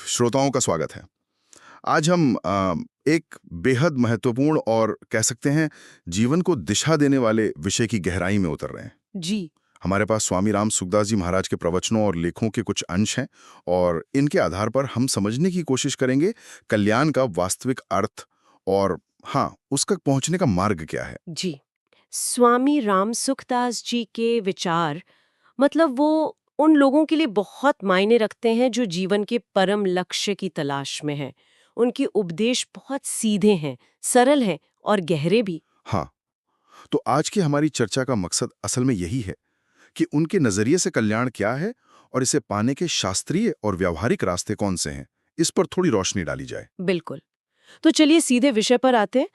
श्रोताओं का स्वागत है। आज हम एक बेहद महत्वपूर्ण और कह सकते हैं जीवन को दिशा देने वाले विषय की गहराई में उतर रहे हैं। जी। हमारे पास स्वामी राम सुखदास जी महाराज के प्रवचनों और लेखों के कुछ अंश हैं और इनके आधार पर हम समझने की कोशिश करेंगे कल्याण का वास्तविक अर्थ और हाँ, उसका पहुंचने का मार्ग क्या है। जी। स्वामी राम सुखदास जी के विचार मतलब वो उन लोगों के लिए बहुत मायने रखते हैं जो जीवन के परम लक्ष्य की तलाश में हैं। उनके उपदेश बहुत सीधे हैं, सरल हैं और गहरे भी। हाँ, तो आज की हमारी चर्चा का मकसद असल में यही है कि उनके नजरिए से कल्याण क्या है और इसे पाने के शास्त्रीय और व्यावहारिक रास्ते कौन से हैं, इस पर थोड़ी रोशनी डाली जाए। बिल्कुल। तो चलिए सीधे विषय पर आते हैं।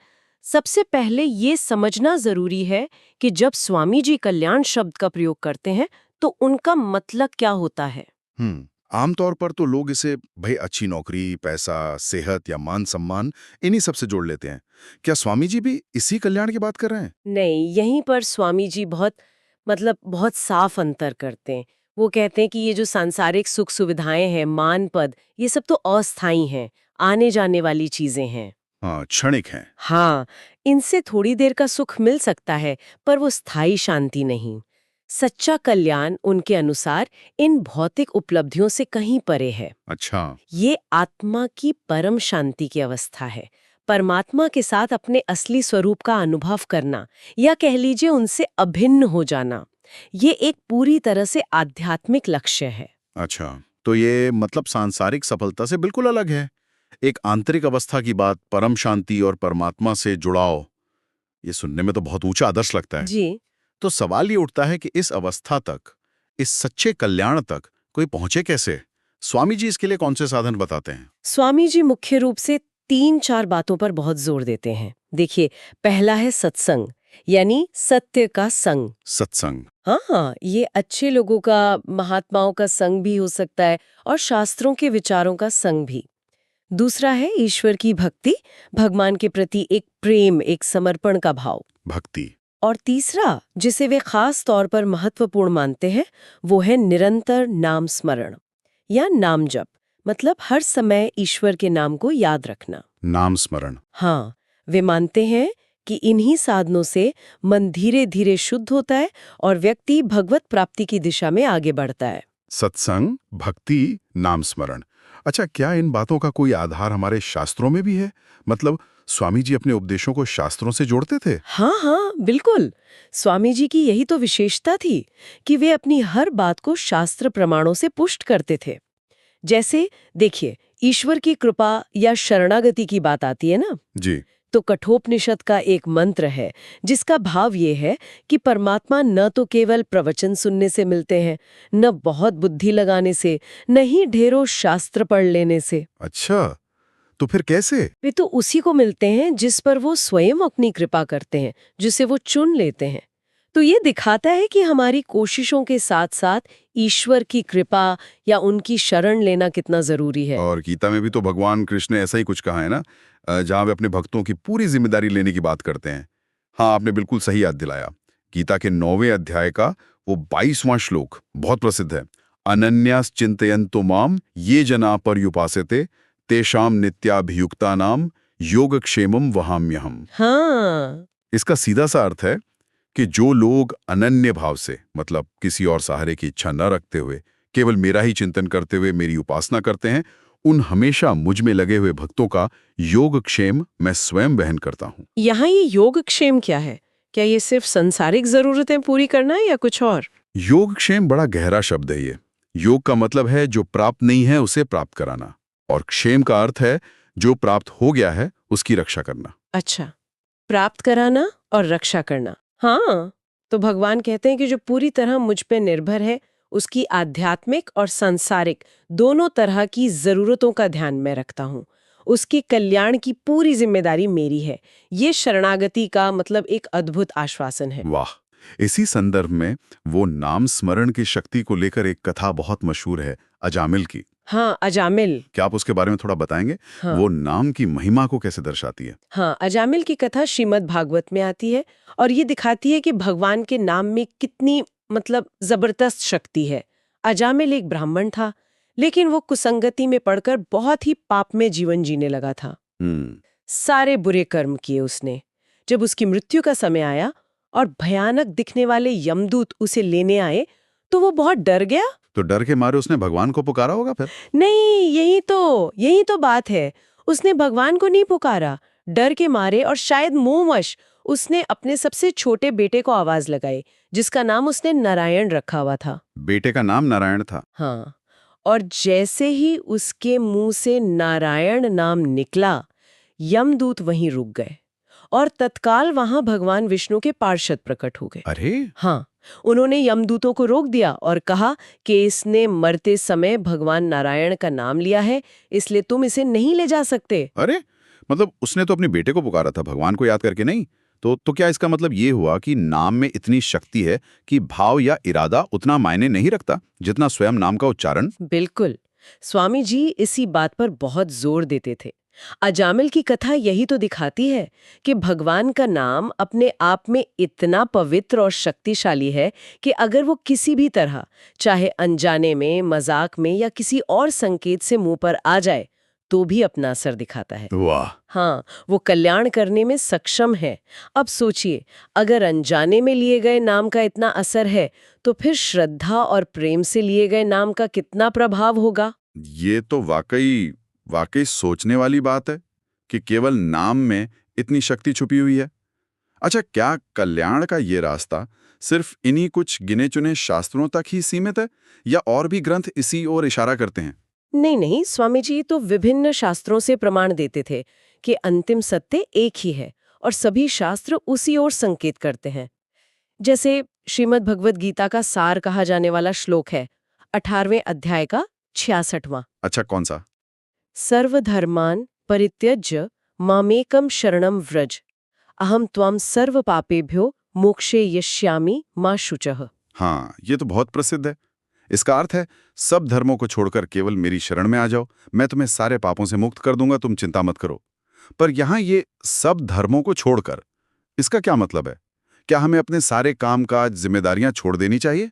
सबसे पहले ये समझना जरूरी है कि जब स्वामी जी कल्याण शब्द का प्रयोग करते हैं तो उनका मतलब क्या होता है। आमतौर पर तो लोग इसे भाई अच्छी नौकरी, पैसा, सेहत या मान सम्मान इन्हीं सब से जोड़ लेते हैं। क्या स्वामी जी भी इसी कल्याण की बात कर रहे हैं? नहीं, यहीं पर स्वामी जी बहुत साफ अंतर करते हैं। वो कहते हैं कि ये जो सांसारिक सुख सुविधाएं हैं, मान पद, ये सब तो अस्थाई हैं, आने जाने वाली चीजें हैं। हाँ, क्षणिक हैं। हाँ, इनसे थोड़ी देर का सुख मिल सकता है, पर वो स्थायी शांति नहीं। सच्चा कल्याण उनके अनुसार इन भौतिक उपलब्धियों से कहीं परे है। अच्छा। ये आत्मा की परम शांति की अवस्था है। परमात्मा के साथ अपने असली स्वरूप का अनुभव करना या कह लीजिए उनसे अभिन्न हो जाना, ये एक पूरी तरह से आध्यात्मिक लक्ष्य है। अच्छा, तो ये मतलब सांसारिक सफलता से बिल्कुल अलग है। एक आंतरिक अवस्था की बात, परम शांति और परमात्मा से जुड़ाव, ये सुनने में तो बहुत ऊंचा आदर्श लगता है। जी। तो सवाल ये उठता है कि इस अवस्था तक, इस सच्चे कल्याण तक कोई पहुंचे कैसे? स्वामी जी इसके लिए कौन से साधन बताते हैं? स्वामी जी मुख्य रूप से 3-4 बातों पर बहुत जोर देते हैं। देखिए, पहला है सत्संग, यानी सत्य का संग। सत्संग। हाँ, ये अच्छे लोगों का, महात्माओं का संग भी हो सकता है और शास्त्रों के विचारों का संग भी। दूसरा है ईश्वर की भक्ति, भगवान के प्रति एक प्रेम, एक समर्पण का भाव। भक्ति। और तीसरा, जिसे वे खास तौर पर महत्वपूर्ण मानते हैं, वो है निरंतर नाम स्मरण या नाम जप, मतलब हर समय ईश्वर के नाम को याद रखना। नाम स्मरण। हाँ, वे मानते हैं कि इन्हीं साधनों से मन धीरे धीरे शुद्ध होता है और व्यक्ति भगवत प्राप्ति की दिशा में आगे बढ़ता है। सत्संग, भक्ति, नाम स्मरण। अच्छा, क्या इन बातों का कोई आधार हमारे शास्त्रों में भी है? मतलब स्वामी जी अपने उपदेशों को शास्त्रों से जोड़ते थे? हाँ हाँ, बिल्कुल। स्वामी जी की यही तो विशेषता थी कि वे अपनी हर बात को शास्त्र प्रमाणों से पुष्ट करते थे। जैसे देखिए, ईश्वर की कृपा या शरणागति की बात आती है ना, जी। तो कठोपनिषद का एक मंत्र है जिसका भाव ये है कि परमात्मा न तो केवल प्रवचन सुनने से मिलते हैं, न बहुत बुद्धि लगाने से, न ही ढेरों शास्त्र पढ़ लेने से। अच्छा, तो फिर कैसे? वे तो उसी को मिलते हैं जिस पर वो स्वयं अपनी कृपा करते हैं, जिसे वो चुन लेते हैं। तो ये दिखाता है कि हमारी कोशिशों के साथ साथ ईश्वर की कृपा या उनकी शरण लेना कितना जरूरी है। और गीता में भी तो भगवान कृष्ण ने ऐसा ही कुछ कहा है ना, जहां वे अपने भक्तों की पूरी जिम्मेदारी लेने की बात करते हैं। हाँ, आपने बिल्कुल सही याद दिलाया। गीता के 9वें अध्याय का वो 22वां श्लोक बहुत प्रसिद्ध है। अनन्यास चिंतयन्तो माम ये जना पर्युपासेते तेषाम नित्याभियुक्तानाम योगक्षेमम वहाम्यहम्। हाँ। इसका सीधा सा अर्थ है कि जो लोग अनन्य भाव से, मतलब किसी और सहारे की इच्छा न रखते हुए, केवल मेरा ही चिंतन करते हुए मेरी उपासना करते हैं, उन हमेशा मुझ में लगे हुए भक्तों का योगक्षेम मैं स्वयं वहन करता हूँ। यहाँ ये योगक्षेम क्या है? क्या ये सिर्फ सांसारिक जरूरतें पूरी करना है या कुछ और? योगक्षेम बड़ा गहरा शब्द है ये। योग का मतलब है जो प्राप्त नहीं है उसे प्राप्त कराना, और क्षेम का अर्थ है जो प्राप्त हो गया है उसकी रक्षा करना। अच्छा, प्राप्त कराना और रक्षा करना। हाँ, तो भगवान कहते हैं कि जो पूरी तरह मुझ पे निर्भर है, उसकी आध्यात्मिक और सांसारिक दोनों तरह की जरूरतों का ध्यान मैं रखता हूँ। उसके कल्याण की पूरी जिम्मेदारी मेरी है। ये शरणागति का मतलब एक अद्भुत आश्वासन है। वाह! इसी संदर्भ में वो नाम स्मरण की शक्ति को लेकर एक कथा बहुत मशहूर है, अजामिल की। हाँ, अजामिल। क्या आप उसके बारे में थोड़ा बताएंगे? हाँ। वो नाम की महिमा को कैसे दर्शाती है? हाँ, अजामिल की कथा श्रीमद् भागवत में आती है और ये दिखाती है कि भगवान के नाम में कितनी जबरदस्त शक्ति है। अजामिल एक ब्राह्मण था, लेकिन वो कुसंगति में पड़कर बहुत ही पाप में जीवन जीने लगा था। सारे बुरे कर्म किए उसने। जब उसकी मृत्यु का समय आया और भयानक दिखने वाले यमदूत उसे लेने आए तो वो बहुत डर गया। तो डर के मारे उसने भगवान को पुकारा होगा फिर? नहीं, यही तो बात है। उसने भगवान को नहीं पुकारा। डर के मारे और शायद मोहवश उसने अपने सबसे छोटे बेटे को आवाज लगाई, जिसका नाम उसने नारायण रखा हुआ था। बेटे का नाम नारायण था? हाँ, और जैसे ही उसके मुंह से नारायण नाम निकला, यमदूत वहीं रुक गए और तत्काल वहां भगवान विष्णु के पार्षद प्रकट हो गए। अरे! हाँ, उन्होंने यमदूतों को रोक दिया और कहा कि इसने मरते समय भगवान नारायण का नाम लिया है, इसलिए तुम इसे नहीं ले जा सकते। अरे, मतलब उसने तो अपने बेटे को पुकारा था, भगवान को याद करके नहीं। तो क्या इसका मतलब ये हुआ कि नाम में इतनी शक्ति है कि भाव या इरादा उतना मायने नहीं रखता जितना स्वयं नाम का उच्चारण? बिल्कुल। स्वामी जी इसी बात पर बहुत जोर देते थे। अजामिल की कथा यही तो दिखाती है कि भगवान का नाम अपने आप में इतना पवित्र और शक्तिशाली है कि अगर वो किसी भी तरह, चाहे अनजाने में, मजाक में या किसी और संकेत से मुंह पर आ जाए, तो भी अपना असर दिखाता है। वाह! हाँ, वो कल्याण करने में सक्षम है। अब सोचिए, अगर अनजाने में लिए गए नाम का इतना असर है, तो फिर श्रद्धा और प्रेम से लिए गए नाम का कितना प्रभाव होगा। ये तो वाकई सोचने वाली बात है कि केवल नाम में इतनी शक्ति छुपी हुई है। अच्छा, क्या कल्याण का ये रास्ता सिर्फ इन्हीं कुछ गिने चुने शास्त्रों तक ही सीमित है या और भी ग्रंथ इसी ओर इशारा करते हैं? नहीं, स्वामी जी तो विभिन्न शास्त्रों से प्रमाण देते थे कि अंतिम सत्य एक ही है और सभी शास्त्र उसी ओर संकेत करते हैं। जैसे श्रीमद् भगवद गीता का सार कहा जाने वाला श्लोक है 18वें अध्याय का 66वां। अच्छा, कौन सा? सर्वधर्मान् परित्यज्य मामेकम शरणम व्रज, अहम त्वाम सर्व पापेभ्यो मोक्षे यष्यामि मा शुचः। हाँ, ये तो बहुत प्रसिद्ध है। इसका अर्थ है, सब धर्मों को छोड़कर केवल मेरी शरण में आ जाओ, मैं तुम्हें सारे पापों से मुक्त कर दूंगा, तुम चिंता मत करो। पर यहाँ ये सब धर्मों को छोड़कर, इसका क्या मतलब है? क्या हमें अपने सारे कामकाज, जिम्मेदारियां छोड़ देनी चाहिए?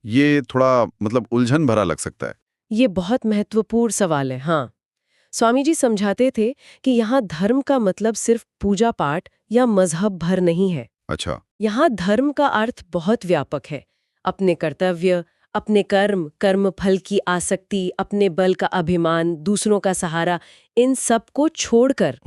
ये थोड़ा उलझन भरा लग सकता है। ये बहुत महत्वपूर्ण सवाल है। हाँ, स्वामी जी समझाते थे कि यहाँ धर्म का मतलब सिर्फ पूजा पाठ या मजहब भर नहीं है। अच्छा। यहाँ धर्म का अर्थ बहुत व्यापक है। अपने कर्तव्य, अपने कर्म, कर्म फल की आसक्ति, अपने बल का अभिमान, दूसरों का सहारा, इन सब को छोड़कर,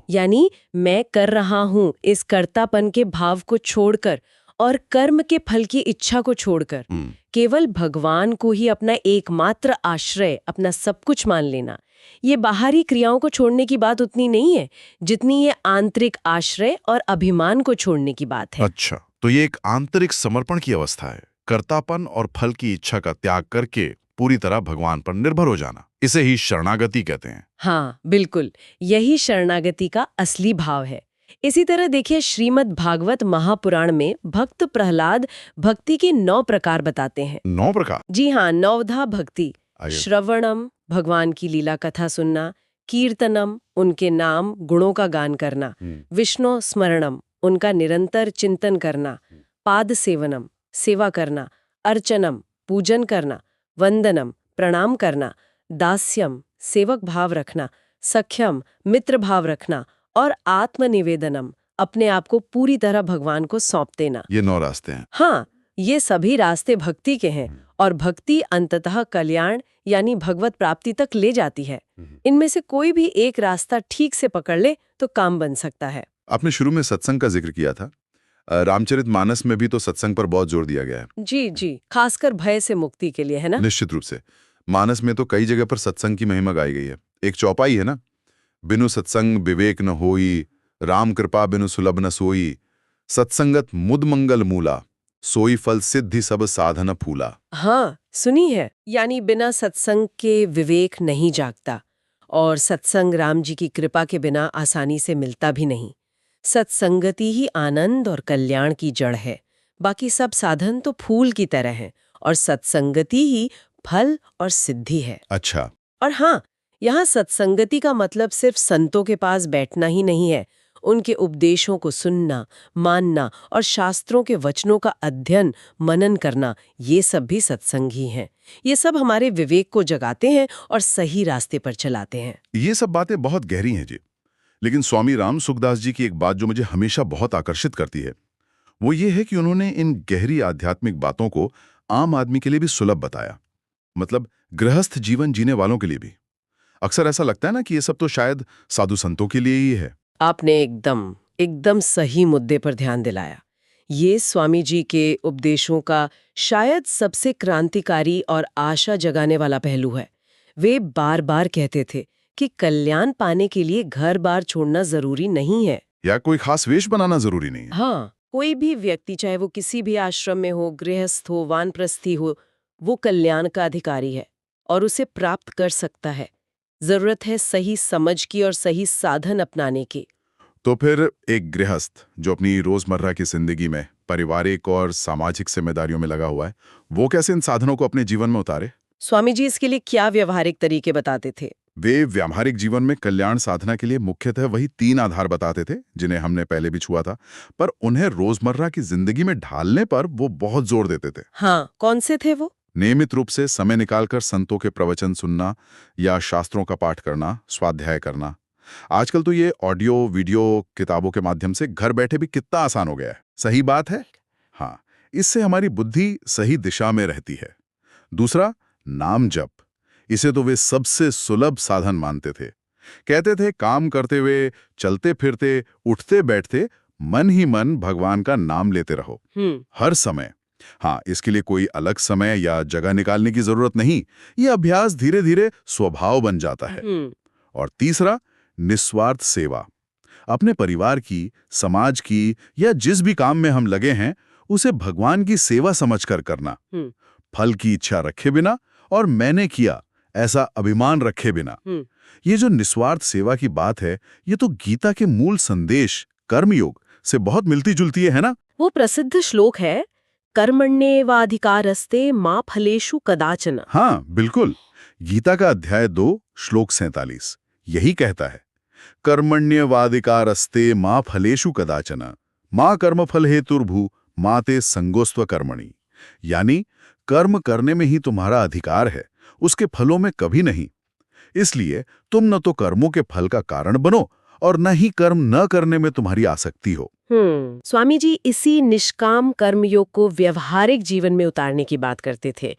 यानी मैं कर रहा हूँ इस कर्तापन के भाव को छोड़कर और कर्म के फल की इच्छा को छोड़कर केवल भगवान को ही अपना एकमात्र आश्रय, अपना सब कुछ मान लेना। ये बाहरी क्रियाओं को छोड़ने की बात उतनी नहीं है जितनी ये आंतरिक आश्रय और अभिमान को छोड़ने की बात है। अच्छा, तो ये एक आंतरिक समर्पण की अवस्था है, कर्तापन और फल की इच्छा का त्याग करके पूरी तरह भगवान पर निर्भर हो जाना। इसे ही शरणागति कहते हैं। हाँ, बिल्कुल, यही शरणागति का असली भाव है। इसी तरह देखिए, श्रीमद् भागवत महापुराण में भक्त प्रहलाद भक्ति के 9 प्रकार बताते हैं। 9 प्रकार? जी हाँ, 9धा भक्ति। श्रवणम, भगवान की लीला कथा सुनना। कीर्तनम, उनके नाम गुणों का गान करना। विष्णु स्मरणम, उनका निरंतर चिंतन करना। पाद सेवनम, सेवा करना। अर्चनम, पूजन करना। वंदनम, प्रणाम करना। दास्यम, सेवक भाव रखना। सख्यम, मित्र भाव रखना। और आत्मनिवेदनम, अपने आप को पूरी तरह भगवान को सौंप देना। ये 9 रास्ते हैं। हाँ, ये सभी रास्ते भक्ति के हैं और भक्ति अंततः कल्याण यानी भगवत प्राप्ति तक ले जाती है। इनमें से कोई भी एक रास्ता ठीक से पकड़ ले तो काम बन सकता है। आपने शुरू में सत्संग का जिक्र किया था। रामचरितमानस में भी तो सत्संग पर बहुत जोर दिया गया है। जी, खासकर भय से मुक्ति के लिए, है ना? निश्चित रूप से। मानस में तो कई जगह पर सत्संग की महिमा गाई गई है। एक चौपाई है ना, बिनु सत्संग विवेक न होई, राम कृपा बिनु सुलभ न सोई, सत्संगत मुद मंगल मूला, सोई फल सिद्धि सब साधन फूला। हाँ, सुनी है। यानी बिना सत्संग के विवेक नहीं जागता और सत्संग राम जी की कृपा के बिना आसानी से मिलता भी नहीं। सत्संगति ही आनंद और कल्याण की जड़ है। बाकी सब साधन तो फूल की तरह हैं और सत्संगति ही फल और सिद्धि है। अच्छा। और हाँ, यहाँ सत्संगति का मतलब सिर्फ संतों के पास बैठना ही नहीं है। उनके उपदेशों को सुनना, मानना और शास्त्रों के वचनों का अध्ययन, मनन करना, ये सब भी सत्संग ही हैं। ये सब हमारे विवेक को जगाते हैं और सही रास्ते पर चलाते हैं। ये सब बातें बहुत गहरी हैं जी। लेकिन स्वामी राम सुखदास जी की एक बात जो मुझे हमेशा बहुत आकर्षित करती है, वो ये है कि उन्होंने इन गहरी आध्यात्मिक बातों को आम आदमी के लिए भी सुलभ बताया। मतलब गृहस्थ जीवन जीने वालों के लिए भी। अक्सर ऐसा लगता है ना कि ये सब तो शायद साधु संतों के लिए ही है। आपने एकदम सही मुद्दे पर ध्यान दिलाया। ये स्वामी जी के उपदेशों का शायद सबसे क्रांतिकारी और आशा जगाने वाला पहलू है। वे बार बार कहते थे कि कल्याण पाने के लिए घर बार छोड़ना जरूरी नहीं है। या कोई खास वेश बनाना जरूरी नहीं है। हाँ, कोई भी व्यक्ति, चाहे वो किसी भी आश्रम में हो, गृहस्थ हो, वानप्रस्थी हो, वो कल्याण का अधिकारी है और उसे प्राप्त कर सकता है। जरूरत है सही समझ की और सही साधन अपनाने की। तो फिर एक गृहस्थ जो अपनी रोजमर्रा की जिंदगी में पारिवारिक और सामाजिक जिम्मेदारियों में लगा हुआ है, वो कैसे इन साधनों को अपने जीवन में उतारे? स्वामी जी इसके लिए क्या व्यवहारिक तरीके बताते थे? वे व्यावहारिक जीवन में कल्याण साधना के लिए मुख्यतः वही 3 आधार बताते थे जिन्हें हमने पहले भी छुआ था, पर उन्हें रोजमर्रा की जिंदगी में ढालने पर वो बहुत जोर देते थे। हाँ, कौन से थे वो? नियमित रूप से समय निकालकर संतों के प्रवचन सुनना या शास्त्रों का पाठ करना, स्वाध्याय करना। आजकल तो ये ऑडियो वीडियो किताबों के माध्यम से घर बैठे भी कितना आसान हो गया है। सही बात है। हाँ, इससे हमारी बुद्धि सही दिशा में रहती है। दूसरा, नाम जप। इसे तो वे सबसे सुलभ साधन मानते थे। कहते थे काम करते हुए, चलते फिरते, उठते बैठते मन ही मन भगवान का नाम लेते रहो हर समय। हाँ, इसके लिए कोई अलग समय या जगह निकालने की जरूरत नहीं। ये अभ्यास धीरे धीरे स्वभाव बन जाता है। और तीसरा, निस्वार्थ सेवा। अपने परिवार की, समाज की या जिस भी काम में हम लगे हैं, उसे भगवान की सेवा समझकर करना। फल की इच्छा रखे बिना और मैंने किया ऐसा अभिमान रखे बिना। ये जो निस्वार्थ सेवा की बात है, ये तो गीता के मूल संदेश कर्मयोग से बहुत मिलती जुलती है ना? वो प्रसिद्ध श्लोक है, कर्मण्येवाधिकारस्ते मा फलेषु कदाचन। हाँ, बिल्कुल। गीता का अध्याय 2 श्लोक 47 यही कहता है, कर्मण्येवाधिकारस्ते मा फलेषु कदाचन मा कर्मफल हेतुर्भू मा ते संगोस्त्व कर्मणि। यानी कर्म करने में ही तुम्हारा अधिकार है, उसके फलों में कभी नहीं। इसलिए तुम न तो कर्मों के फल का कारण बनो और न ही कर्म न करने में तुम्हारी आसक्ति हो। स्वामी जी इसी निष्काम कर्मयोग को व्यवहारिक जीवन में उतारने की बात करते थे।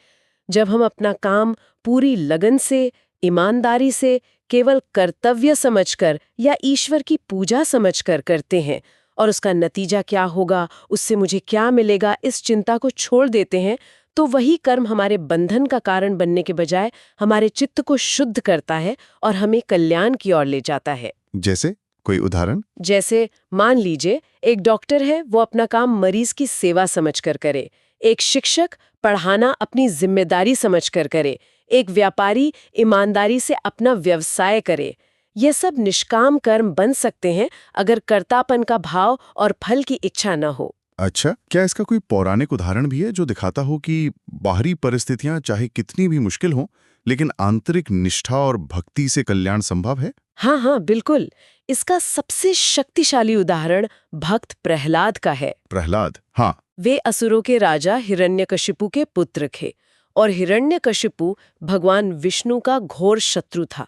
जब हम अपना काम पूरी लगन से, ईमानदारी से, केवल कर्तव्य समझकर या ईश्वर की पूजा समझकर करते हैं और उसका नतीजा क्या होगा, उससे मुझे क्या मिलेगा, इस चिंता को छोड़ देते हैं, तो वही कर्म हमारे बंधन का कारण बनने के बजाय हमारे चित्त को शुद्ध करता है और हमें कल्याण की ओर ले जाता है। जैसे कोई उदाहरण? जैसे मान लीजिए एक डॉक्टर है, वो अपना काम मरीज की सेवा समझकर करे। एक शिक्षक पढ़ाना अपनी जिम्मेदारी समझकर करे। एक व्यापारी ईमानदारी से अपना व्यवसाय करे। ये सब निष्काम कर्म बन सकते हैं अगर कर्तापन का भाव और फल की इच्छा न हो। अच्छा, क्या इसका कोई पौराणिक उदाहरण भी है जो दिखाता हो कि बाहरी परिस्थितियां चाहे कितनी भी मुश्किल हों, लेकिन आंतरिक निष्ठा और भक्ति से कल्याण संभव है? हाँ, बिल्कुल। इसका सबसे शक्तिशाली उदाहरण भक्त प्रहलाद का है। प्रहलाद, हाँ। वे असुरों के राजा हिरण्यकशिपु के पुत्र थे और हिरण्यकशिपु भगवान विष्णु का घोर शत्रु था।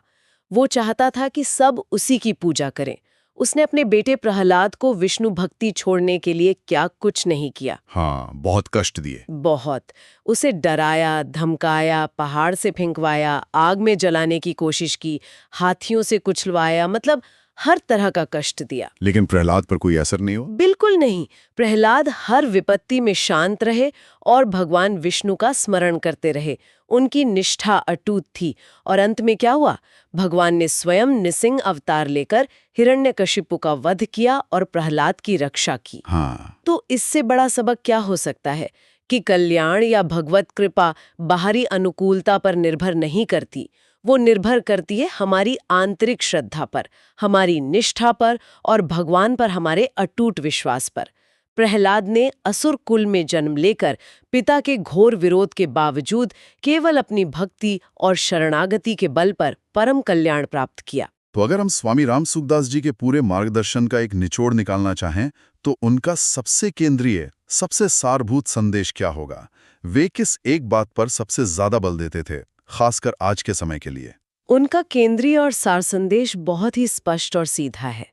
वो चाहता था कि सब उसी की पूजा करें। उसने अपने बेटे प्रहलाद को विष्णु भक्ति छोड़ने के लिए क्या कुछ नहीं किया। हाँ, बहुत कष्ट दिए। बहुत। उसे डराया, धमकाया, पहाड़ से फेंकवाया, आग में जलाने की कोशिश की, हाथियों से कुचलवाया, मतलब हर तरह का कष्ट दिया। लेकिन प्रहलाद पर कोई असर नहीं हुआ? बिल्कुल नहीं। प्रहलाद हर विपत्ति में शांत रहे और भगवान विष्णु का स्मरण करते रहे। उनकी निष्ठा अटूट थी और अंत में क्या हुआ? भगवान ने स्वयं निसिंह अवतार लेकर हिरण्यकशिपु का वध किया और प्रहलाद की रक्षा की। हाँ। तो इससे बड़ा सबक क्या हो सकता है कि कल्याण या भगवत कृपा बाहरी अनुकूलता पर निर्भर नहीं करती। वो निर्भर करती है हमारी आंतरिक श्रद्धा पर, हमारी निष्ठा पर और भगवान पर हमारे अटूट विश्वास पर। प्रहलाद ने असुर कुल में जन्म लेकर पिता के घोर विरोध के बावजूद केवल अपनी भक्ति और शरणागति के बल पर परम कल्याण प्राप्त किया। तो अगर हम स्वामी राम सुखदास जी के पूरे मार्गदर्शन का एक निचोड़ निकालना चाहें तो उनका सबसे केंद्रीय, सबसे सारभूत संदेश क्या होगा? वे किस एक बात पर सबसे ज्यादा बल देते थे, खासकर आज के समय के लिए? उनका केंद्रीय और सार संदेश बहुत ही स्पष्ट और सीधा है।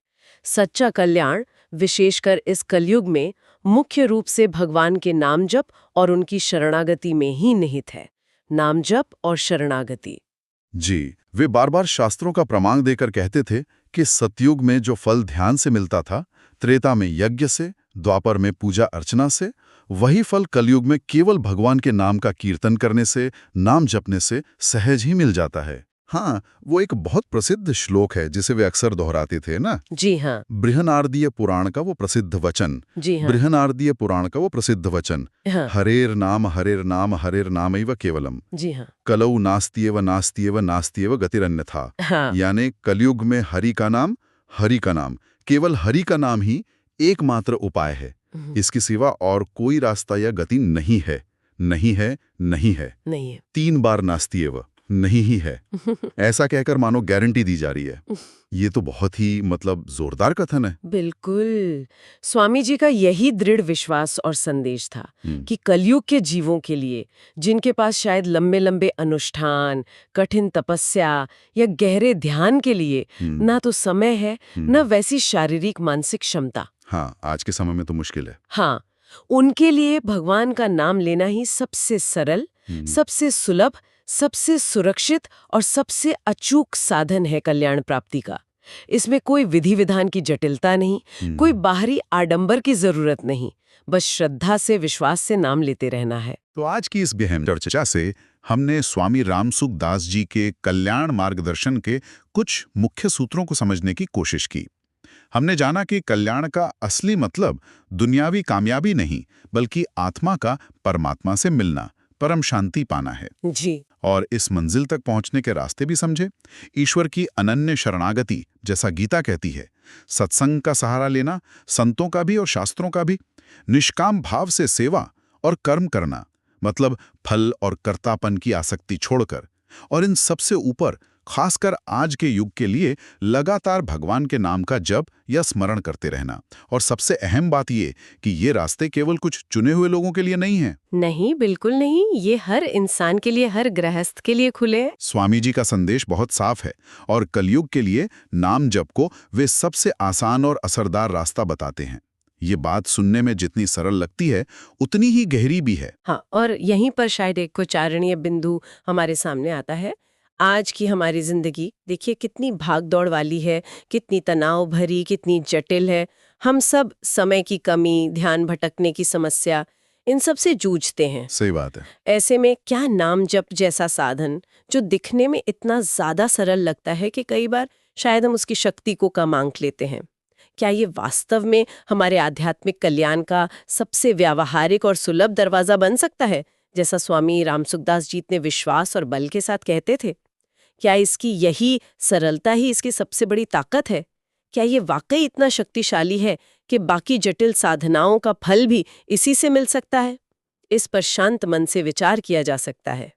सच्चा कल्याण, विशेषकर इस कलयुग में, मुख्य रूप से भगवान के नाम जप और उनकी शरणागति में ही निहित है। नाम जप और शरणागति। जी, वे बार बार शास्त्रों का प्रमाण देकर कहते थे कि सतयुग में जो फल ध्यान से मिलता था, त्रेता में यज्ञ से, द्वापर में पूजा अर्चना से, वही फल कलयुग में केवल भगवान के नाम का कीर्तन करने से, नाम जपने से सहज ही मिल जाता है। हाँ, वो एक बहुत प्रसिद्ध श्लोक है जिसे वे अक्सर दोहराते थे ना। जी हाँ। बृहनारदीय पुराण का वो प्रसिद्ध वचन। जी हाँ। बृहनारदीय पुराण का वो प्रसिद्ध वचन। हाँ। हरेर नाम हरेर नामैव केवलम। जी हाँ। कलौ नास्त्येव गतिरन्यथा। हाँ। यानी कलयुग में हरि का नाम, केवल हरि का नाम ही एकमात्र उपाय है। इसके सिवा और कोई रास्ता या गति नहीं है। नहीं है, नहीं है, नहीं है। 3 बार नास्त्येव, नहीं ही है। ऐसा कहकर मानो गारंटी दी जा रही है। ये तो बहुत ही जोरदार कथन है। बिल्कुल। स्वामी जी का यही दृढ़ विश्वास और संदेश था कि कलयुग के जीवों के लिए, जिनके पास शायद लंबे लंबे अनुष्ठान, कठिन तपस्या या गहरे ध्यान के लिए ना तो समय है, न वैसी शारीरिक मानसिक क्षमता। हाँ, आज के समय में तो मुश्किल है। हाँ, उनके लिए भगवान का नाम लेना ही सबसे सरल, सबसे सुलभ, सबसे सुरक्षित और सबसे अचूक साधन है कल्याण प्राप्ति का। इसमें कोई विधि विधान की जटिलता नहीं, कोई बाहरी आडंबर की जरूरत नहीं, बस श्रद्धा से, विश्वास से नाम लेते रहना है। तो आज की इस गहन चर्चा से हमने स्वामी रामसुखदास जी के कल्याण मार्गदर्शन के कुछ मुख्य सूत्रों को समझने की कोशिश की। हमने जाना कि कल्याण का असली मतलब दुनियावी कामयाबी नहीं, बल्कि आत्मा का परमात्मा से मिलना, परम शांति पाना है। जी। और इस मंजिल तक पहुंचने के रास्ते भी समझे। ईश्वर की अनन्य शरणागति, जैसा गीता कहती है, सत्संग का सहारा लेना, संतों का भी और शास्त्रों का भी, निष्काम भाव से सेवा और कर्म करना, मतलब फल और कर्तापन की आसक्ति छोड़कर, और इन सबसे ऊपर खासकर आज के युग के लिए लगातार भगवान के नाम का जप या स्मरण करते रहना। और सबसे अहम बात ये कि ये रास्ते केवल कुछ चुने हुए लोगों के लिए नहीं हैं। नहीं, बिल्कुल नहीं। ये हर इंसान के लिए, हर गृहस्थ के लिए खुले हैं। स्वामी जी का संदेश बहुत साफ है और कलयुग के लिए नाम जप को वे सबसे आसान और असरदार रास्ता बताते हैं। ये बात सुनने में जितनी सरल लगती है, उतनी ही गहरी भी है। हाँ, और यहीं पर शायद एक उच्चारणीय बिंदु हमारे सामने आता है। आज की हमारी जिंदगी देखिए कितनी भागदौड़ वाली है, कितनी तनाव भरी, कितनी जटिल है। हम सब समय की कमी, ध्यान भटकने की समस्या, इन सब से जूझते हैं। सही बात है। ऐसे में क्या नाम जप जैसा साधन, जो दिखने में इतना ज्यादा सरल लगता है कि कई बार शायद हम उसकी शक्ति को कम आंक लेते हैं, क्या ये वास्तव में हमारे आध्यात्मिक कल्याण का सबसे व्यावहारिक और सुलभ दरवाजा बन सकता है, जैसा स्वामी रामसुखदास जी इतने विश्वास और बल के साथ कहते थे? क्या इसकी यही सरलता ही इसकी सबसे बड़ी ताकत है? क्या ये वाकई इतना शक्तिशाली है कि बाकी जटिल साधनाओं का फल भी इसी से मिल सकता है? इस पर शांत मन से विचार किया जा सकता है।